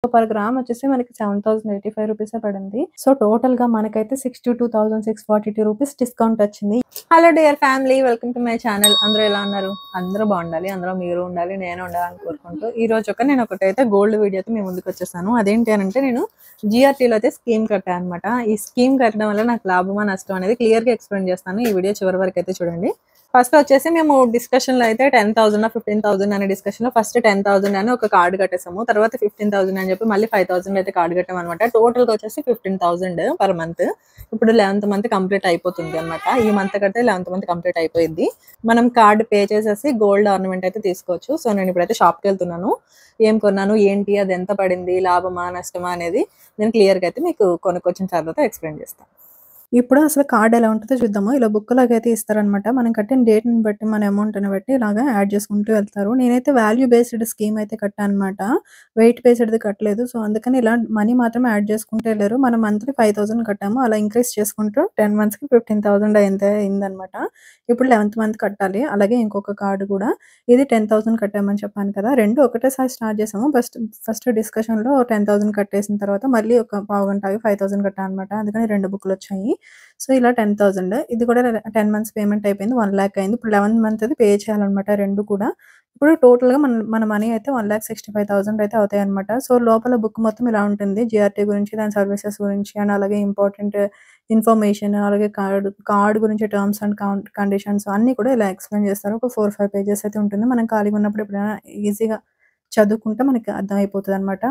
Per gram వచ్చేసి మనకి 7085 రూపీసే పడింది. సో టోటల్‌గా మనకైతే 62,642 రూపీస్ డిస్కౌంట్ వచ్చింది. Hello dear family, welcome to my channel. అందరూ ఎలా ఉన్నారు? అందరూ బాగుండాలి, అందులో మీరు ఉండాలి, నేను ఉండాలని కోరుకుంటూ ఈరోజు నేను ఒకటైతే గోల్డ్ వీడియోతో మీ ముందుకు వచ్చేసాను. అదేంటి అంటే నేను జిఆర్టీలో అయితే స్కీమ్ కట్టాను అనమాట. ఈ స్కీమ్ కట్టడం వల్ల నాకు లాభమా నష్టం అనేది క్లియర్‌గా ఎక్స్‌ప్లెయిన్ చేస్తాను. ఈ వీడియో చివరి వరకు అయితే చూడండి. ఫస్ట్ వచ్చేసి మేము డిస్కషన్‌లో అయితే 10,000 15,000 అనే డిస్కషన్‌లో ఫస్ట్ 10,000 అని ఒక కార్డ్ కట్టేసాము. తర్వాత 15,000 అని చెప్పి మళ్ళీ 5,000 అయితే కార్డ్ కట్టామన్నమాట. టోటల్‌గా వచ్చేసి 15,000 పర్ మంత్. ఇప్పుడు 11th మంత్ కంప్లీట్ అయిపోతుంది అన్నమాట. ఈ మంత్ కడితే 11th మంత్ కంప్లీట్ అయిపోయింది. మనం కార్డ్ పే చేసేసి గోల్డ్ ఆర్నమెంట్ అయితే తీసుకోవచ్చు. సో నేను ఇప్పుడైతే షాప్‌కి వెళ్తున్నాను. ఏం కొన్నాను, ఏంటి, అది ఎంత పడింది, లాభమా నష్టమా అనేది నేను క్లియర్‌గా అయితే మీకు కొనుక్కొచ్చిన తర్వాత ఎక్స్‌ప్లెయిన్ చేస్తాను. ఇప్పుడు అసలు కార్డ్ ఎలా ఉంటుందో చూద్దాము. ఇలా బుక్ లాగా అయితే ఇస్తారనమాట. మనం కట్టిన డేట్‌ని బట్టి, మన అమౌంట్‌ని బట్టి ఇలాగా యాడ్ చేసుకుంటూ వెళ్తారు. నేనైతే వాల్యూ బేస్డ్ స్కీమ్ అయితే కట్టాననమాట. వెయిట్ బేస్డ్‌ది కట్టలేదు. సో, అందుకని ఇలా మనీ మాత్రమే యాడ్ చేసుకుంటూ ఎళ్లారు. మనం మంత్లీ 5,000 కట్టాము. అలా ఇంక్రీజ్ చేసుకుంటూ 10 మంత్స్‌కి 15,000 అయిందనమాట. ఇప్పుడు 11th మంత్ కట్టాలి. అలాగే ఇంకొక కార్డ్ కూడా ఇది 10,000 కట్టామని చెప్పాను కదా! 2 ఒకటేసారి స్టార్ట్ చేసాము. ఫస్ట్ డిస్కషన్‌లో 10,000 కట్టేసిన తర్వాత మళ్ళీ ఒక పావుగంట ఆగి 5,000 కట్టాననమాట. అందుకని 2 బుక్‌లొచ్చాయి. సో, ఇలా 10,000 ఇది కూడా 10 మంత్స్ పేమెంట్ అయిపోయింది. 1,00,000 అయింది. ఇప్పుడు 11 మంత్‌ది పే చేయాలనమాట 2 కూడా. ఇప్పుడు టోటల్‌గా మన మనీ అయితే 1,65,000 అయితే అవుతాయన్నమాట. సో, లోపల బుక్ మొత్తం ఇలా ఉంటుంది. జీఆర్టీ గురించి, దాని సర్వీసెస్ గురించి అండ్ అలాగే ఇంపార్టెంట్ ఇన్ఫర్మేషన్, అలాగే కార్డ్ గురించి టర్మ్స్ అండ్ కండిషన్స్ అన్నీ కూడా ఇలా ఎక్స్‌ప్లెయిన్ చేస్తారు. ఒక 4, 5 పేజెస్ అయితే ఉంటుంది. మనం ఖాళీగా ఉన్నప్పుడు ఎప్పుడైనా ఈజీగా చదువుకుంటే మనకి అర్థమైపోతదనమాట.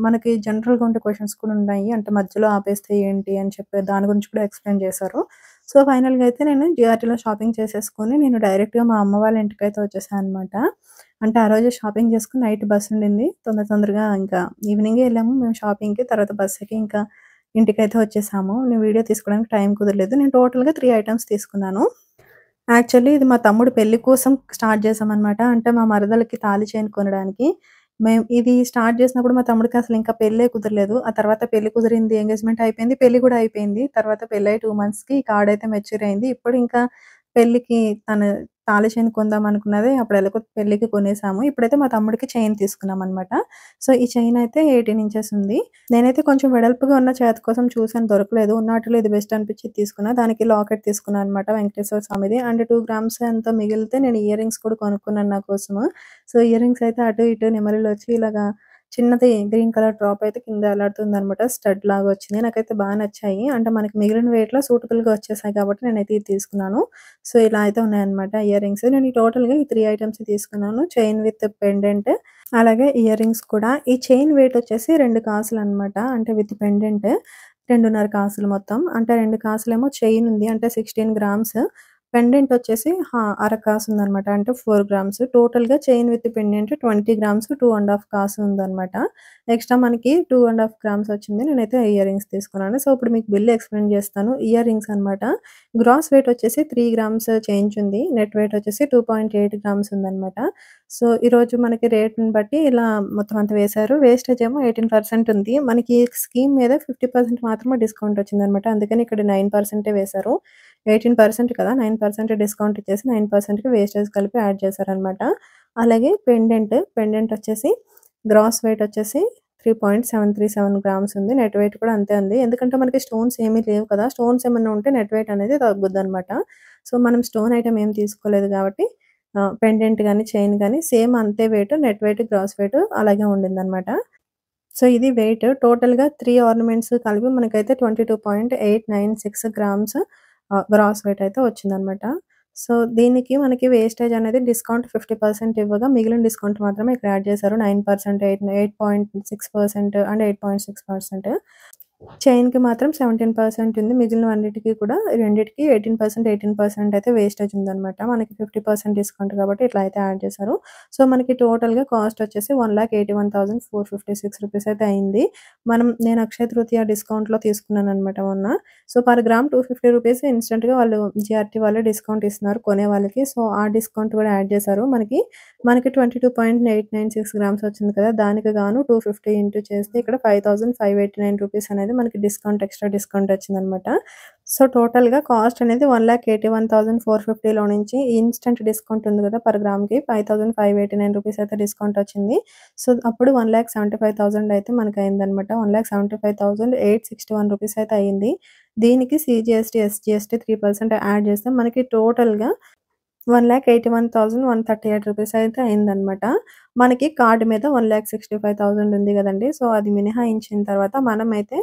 మనకి జనరల్‌గా ఉండే క్వెషన్స్ కూడా ఉన్నాయి. అంటే మధ్యలో ఆపేస్తే ఏంటి అని చెప్పి దాని గురించి కూడా ఎక్స్‌ప్లెయిన్ చేశారు. సో, ఫైనల్‌గా అయితే నేను జీఆర్టీలో షాపింగ్ చేసేసుకొని నేను డైరెక్ట్‌గా మా అమ్మ వాళ్ళ ఇంటికైతే వచ్చేసాననమాట. అంటే ఆ రోజే షాపింగ్ చేసుకొని నైట్ బస్ ఉండింది. తొందరగా ఇంకా ఈవినింగే ఎళ్ళాము మేము షాపింగ్‌కి. తర్వాత బస్ ఎక్కి ఇంకా ఇంటికైతే వచ్చేసాము. నేను వీడియో తీసుకోవడానికి టైం కుదరలేదు. నేను టోటల్‌గా 3 ఐటెమ్స్ తీసుకున్నాను. యాక్చువల్లీ ఇది మా తమ్ముడు పెళ్లి కోసం స్టార్ట్ చేశామనమాట. అంటే మా మరదలకి తాళి చైన్ కొనడానికి. మేము ఇది స్టార్ట్ చేసినప్పుడు మా తమ్ముడికి అసలు ఇంకా పెళ్ళే కుదరలేదు. ఆ తర్వాత పెళ్లి కుదిరింది, ఎంగేజ్‌మెంట్ అయిపోయింది, పెళ్లి కూడా అయిపోయింది. తర్వాత పెళ్లయి 2 మంత్స్‌కి ఈ కార్డ్ అయితే మెచ్యూర్ అయింది. ఇప్పుడు ఇంకా పెళ్ళికి తను తాళి చైన్ కొందాం అనుకున్నది. అప్పుడు ఎలాగో పెళ్ళికి కొనేసాము. ఇప్పుడైతే మా తమ్ముడికి చైన్ తీసుకున్నామనమాట. సో, ఈ చైన్ అయితే 18 ఇంచెస్ ఉంది. నేనైతే కొంచెం వెడల్పుగా ఉన్న చేతి కోసం చూసాను, దొరకలేదు. ఉన్న వాటిలో ఇది బెస్ట్ అనిపించి తీసుకున్నా. దానికి లాకెట్ తీసుకున్నాను అనమాట వెంకటేశ్వర స్వామిది. అండ్ 2 గ్రామ్స్ ఎంతో మిగిలితే నేను ఇయర్ రింగ్స్ కూడా కొనుక్కున్నాను నా కోసము. సో, ఇయర్ రింగ్స్ అయితే అటు ఇటు నెమలిలొచ్చి ఇలాగా చిన్నది గ్రీన్ కలర్ డ్రాప్ అయితే కింద ఎలాడుతుందనమాట. స్టడ్ లాగా వచ్చింది. నాకైతే బా నచ్చాయి. అంటే మనకి మిగిలిన వెయిట్‌లో సూటబుల్‌గా వచ్చేసాయి కాబట్టి నేనైతే ఇది తీసుకున్నాను. సో, ఇలా అయితే ఉన్నాయన్నమాట ఇయర్ రింగ్స్. నేను ఈ టోటల్‌గా ఈ 3 ఐటెమ్స్ తీసుకున్నాను. చైన్ విత్ పెండెంట్, అలాగే ఇయర్ రింగ్స్ కూడా. ఈ చైన్ వెయిట్ వచ్చేసి 2 కాసులనమాట. అంటే విత్ పెండెంట్ 2.5 కాసులు మొత్తం. అంటే 2 కాసులేమో చైన్ ఉంది. అంటే 16 గ్రామ్స్. పెండెంట్ వచ్చేసి అర కాసు ఉందనమాట. అంటే 4 గ్రామ్స్. టోటల్‌గా చైన్ విత్ పెండెంట్ 20 గ్రామ్స్ 2½ కాసు ఉందనమాట. ఎక్స్‌ట్రా మనకి 2½ గ్రామ్స్ వచ్చింది. నేనైతే ఇయర్ రింగ్స్ తీసుకున్నాను. సో, ఇప్పుడు మీకు బిల్ ఎక్స్‌ప్లెయిన్ చేస్తాను. ఇయర్ రింగ్స్ అనమాట. గ్రాస్ వెయిట్ వచ్చేసి 3 గ్రామ్స్ చేంజ్ ఉంది. నెట్ వెయిట్ వచ్చేసి 2.8 గ్రామ్స్ ఉందనమాట. సో, ఈరోజు మనకి రేట్‌ని బట్టి ఇలా మొత్తం అంతా వేశారు. వేస్టేజ్ ఏమో 18% ఉంది. మనకి స్కీమ్ మీద 50% మాత్రమే డిస్కౌంట్ వచ్చిందనమాట. అందుకని ఇక్కడ 9% వేశారు. 18% కదా! 9% డిస్కౌంట్ ఇచ్చేసి 9%కి వేస్టేజ్ కలిపి యాడ్ చేశారనమాట. అలాగే పెండెంట్ వచ్చేసి గ్రాస్ వెయిట్ వచ్చేసి 3.737 గ్రామ్స్ ఉంది. నెట్ వెయిట్ కూడా అంతే ఉంది. ఎందుకంటే మనకి స్టోన్స్ ఏమీ లేవు కదా! స్టోన్స్ ఏమన్నా ఉంటే నెట్ వెయిట్ అనేది తగ్గుద్దనమాట. సో, మనం స్టోన్ ఐటెమ్ ఏం తీసుకోలేదు కాబట్టి పెండెంట్ గాని, చైన్ గాని సేమ్ అంతే weight, net weight, gross weight అలాగే ఉండిందనమాట. సో, ఇది వెయిట్. టోటల్‌గా 3 ఆర్నమెంట్స్ కలిపి మనకైతే 22.896 గ్రామ్స్ గ్రాస్ వెయిట్ అయితే వచ్చిందనమాట. సో, దీనికి మనకి వేస్టేజ్ అనేది డిస్కౌంట్ 50% ఇవ్వగా మిగిలిన డిస్కౌంట్ మాత్రమే ఇక్కడ యాడ్ చేశారు. 9%, 8.6% అండ్ 8.6%. చైన్‌కి మాత్రం 17% ఉంది. మిగిలినవన్నిటికి కూడా రెండిటికి 18% అయితే వేస్టేజ్ ఉందనమాట. మనకి 50% డిస్కౌంట్ కాబట్టి ఇట్లా అయితే యాడ్ చేశారు. సో, మనకి టోటల్‌గా కాస్ట్ వచ్చేసి 1,81,456 రూపీస్ అయితే అయింది. నేను అక్షయ తృతీయ డిస్కౌంట్‌లో తీసుకున్నాననమాట మొన్న. సో, పర్ గ్రామ్ 250 రూపీస్ ఇన్‌స్టంట్‌గా వాళ్ళు జీఆర్టీ వాళ్ళే డిస్కౌంట్ ఇస్తున్నారు కొనే వాళ్ళకి. సో, ఆ డిస్కౌంట్ కూడా యాడ్ చేశారు. మనకి 22.896 గ్రామ్స్ వచ్చింది కదా! దానికి గాను 250 ఇంటూ చేస్తే ఇక్కడ 5,589 రూపీస్ అనేది అనేది మనకి ఎక్స్ట్రా డిస్కౌంట్ వచ్చిందనమాట. సో టోటల్‌గా కాస్ట్ అనేది 1,81,450లో నుంచి ఇన్‌స్టంట్ డిస్కౌంట్ ఉంది కదా! పర్ గ్రామ్‌కి 5,589 రూపీస్ అయితే డిస్కౌంట్ వచ్చింది. సో అప్పుడు 1,75,000 అయితే మనకయిందనమాట. 1,75,861 రూపీస్ అయితే అయింది. దీనికి సీజీఎస్టీ, ఎస్జీఎస్టీ 3% యాడ్ చేస్తే మనకి టోటల్‌గా 1,81,138 రూపీస్ అయితే అయిందనమాట. మనకి కార్డ్ మీద 1,65,000 ఉంది గదండీ! సో అది మినహాయించిన తర్వాత మనమైతే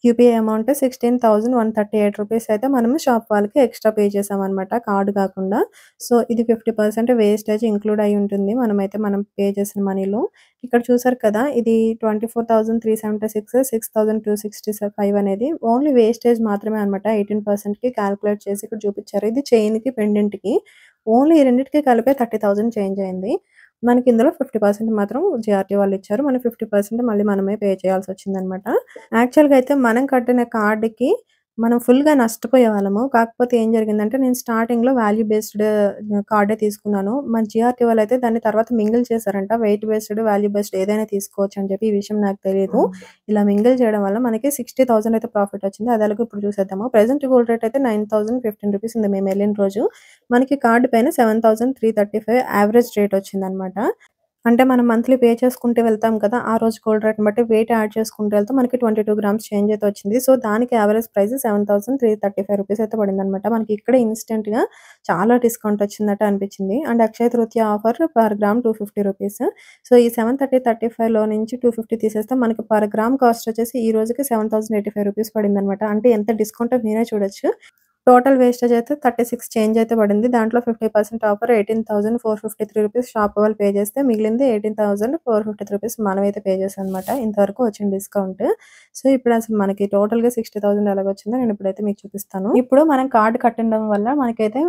యూపీఐ అమౌంట్ 16,138 రూపీస్ అయితే మనము షాప్ వాళ్ళకి ఎక్స్‌ట్రా పే చేసామనమాట కార్డ్ కాకుండా. సో ఇది 50% వేస్టేజ్ ఇంక్లూడ్ అయ్యి ఉంటుంది. మనం పే చేసిన మనీలో. ఇక్కడ చూసారు కదా! ఇది 24,376, 6,265 అనేది ఓన్లీ వేస్టేజ్ మాత్రమే అనమాట. 18%కి కాలిక్యులేట్ చేసి ఇక్కడ చూపిచ్చారు. ఇది చైన్‌కి, పెండెంట్‌కి ఓన్లీ ఈ రెండిటికి కలిపే 30,000 చేంజ్ అయింది. మనకి ఇందులో 50% మాత్రం జీఆర్‌టీ వాళ్ళిచ్చారు. మన 50% మళ్ళీ మనమే పే చేయాల్సొచ్చిందనమాట. యాక్చువల్‌గా అయితే మనం కట్టిన కార్డ్‌కి మనం ఫుల్‌గా నష్టపోయేవాళ్ళము. కాకపోతే ఏం జరిగిందంటే నేను స్టార్టింగ్‌లో వాల్యూ బేస్డ్ కార్డే తీసుకున్నాను. మన జీఆర్‌టీ వాళ్ళైతే దాన్ని తర్వాత మింగిల్ చేశారంట. వెయిట్ బేస్డ్, వాల్యూ బేస్డ్ ఏదైనా తీసుకోవచ్చని చెప్పి ఈ విషయం నాకు తెలీదు. ఇలా మింగిల్ చేయడం వల్ల మనకి 60,000 అయితే ప్రాఫిట్ వచ్చింది. అది ఎలాగో ఇప్పుడు చూసేద్దాము. ప్రెజెంట్ గోల్డ్ రేట్ అయితే 9,015 రూపీస్ ఉంది మేమెళ్ళిన రోజు. మనకి కార్డ్ పైన 7,335 యావరేజ్ రేట్ వచ్చిందనమాట. అంటే మనం మంత్లీ పే చేసుకుంటూ వెళ్తాం కదా! ఆ రోజు గోల్డ్ రేట్‌ని బట్టి వెయిట్ యాడ్ చేసుకుంటూ వెళ్తే మనకి 22 గ్రామ్స్ చేంజ్ అయితే వచ్చింది. సో, దానికి యావరేజ్ ప్రైస్ 7,335 రూపీస్ అయితే పడిందనమాట. మనకి ఇక్కడే ఇన్‌స్టంట్‌గా చాలా డిస్కౌంట్ వచ్చిందట అనిపించింది. And Akshaya Tritiya offer per gram 250 rupees. So, ఈ 730, 35లో నుంచి 250 తీసేస్తే మనకి పర్ గ్రామ్ కాస్ట్ వచ్చేసి ఈ రోజుకి 7,085 రూపీస్ పడిందనమాట. అంటే ఎంత డిస్కౌంటో మీరే చూడొచ్చు. టోటల్ వేస్టేజ్ అయితే 36 చేంజ్ అయితే పడింది. దాంట్లో 50% ఆఫర్ 18,453 రూపీస్ షాప్ వాళ్ళు పే చేస్తే మిగిలింది 18,453 రూపీస్ మనమైతే పే చేసామనమాట. ఇంతవరకు వచ్చిన డిస్కౌంట్. సో, ఇప్పుడు అసలు మనకి టోటల్‌గా 60,000 ఎలాగొచ్చిందో నేను ఇప్పుడైతే మీకు చూపిస్తాను. ఇప్పుడు మనం కార్డ్ కట్టిండడం వల్ల మనకైతే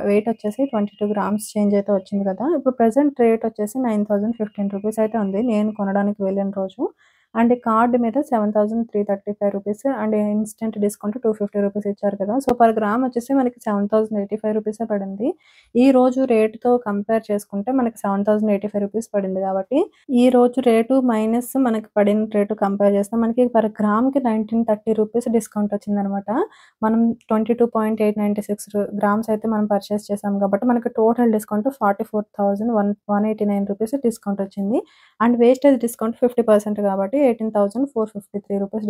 వెయిట్ వచ్చేసి 22 గ్రామ్స్ చేంజ్ అయితే వచ్చింది కదా! ఇప్పుడు ప్రెజెంట్ రేట్ వచ్చేసి 9,015 రూపీస్ అయితే ఉంది. నేను కొనడానికి వెళ్ళిన రోజు. అండ్ కార్డ్ మీద 7,335 rupees and instant discount 250 rupees ఇచ్చారు కదా! సో, పర్ గ్రామ్ వచ్చేసి మనకి 7,085 రూపీసే పడింది. ఈ రోజు రేట్‌తో కంపేర్ చేసుకుంటే మనకి 7,085 రూపీస్ పడింది కాబట్టి, ఈ రోజు రేటు మైనస్ మనకి పడిన రేటు కంపేర్ చేస్తే మనకి పర్ గ్రామ్‌కి 1930 రూపీస్ డిస్కౌంట్ వచ్చిందనమాట. మనం 22.896 గ్రామ్స్ అయితే మనం పర్చేస్ చేసాం కాబట్టి మనకి టోటల్ డిస్కౌంట్ 44,189 రూపీస్ డిస్కౌంట్ వచ్చింది. అండ్ వేస్టేజ్ డిస్కౌంట్ 50% కాబట్టి 18,453 రూపీస్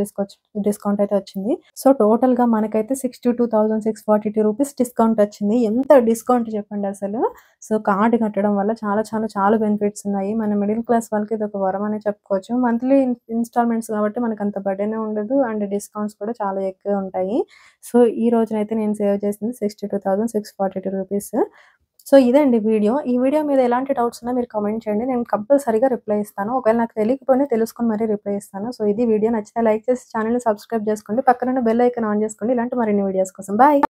డిస్కౌంట్ అయితే వచ్చింది. సో, టోటల్‌గా మనకైతే 62,642 రూపీస్ డిస్కౌంట్ వచ్చింది. ఎంత డిస్కౌంట్ చెప్పండి అసలు. సో, కార్డ్ కట్టడం వల్ల చాలా బెనిఫిట్స్ ఉన్నాయి. మన మిడిల్ క్లాస్ వాళ్ళకి ఇదొక వరం అనే చెప్పుకోవచ్చు. మంత్లీ ఇన్‌స్టాల్‌మెంట్స్ కాబట్టి మనకంత బర్డెనే ఉండదు. అండ్ డిస్కౌంట్స్ కూడా చాలా ఎక్కువే ఉంటాయి. సో, ఈ రోజునైతే నేను సేవ్ చేసింది 62,642 రూపీస్. సో, ఇదండి వీడియో. ఈ వీడియో మీద ఎలాంటి డౌట్స్ ఉన్నా మీరు కామెంట్ చేయండి. నేను కంపల్సరీగా రిప్లై ఇస్తాను. ఒకవేళ నాకు తెలియకపోయినా తెలుసుకొని మరీ రిప్లై ఇస్తాను. సో, ఇది వీడియో నచ్చితే లైక్ చేసి ఛానెల్‌ని సబ్స్క్రైబ్ చేసుకోండి. పక్కనున్న బెల్ ఐకాన్ ఆన్ చేసుకోండి. ఇలాంటి మరిన్ని వీడియోస్ కోసం. బాయ్.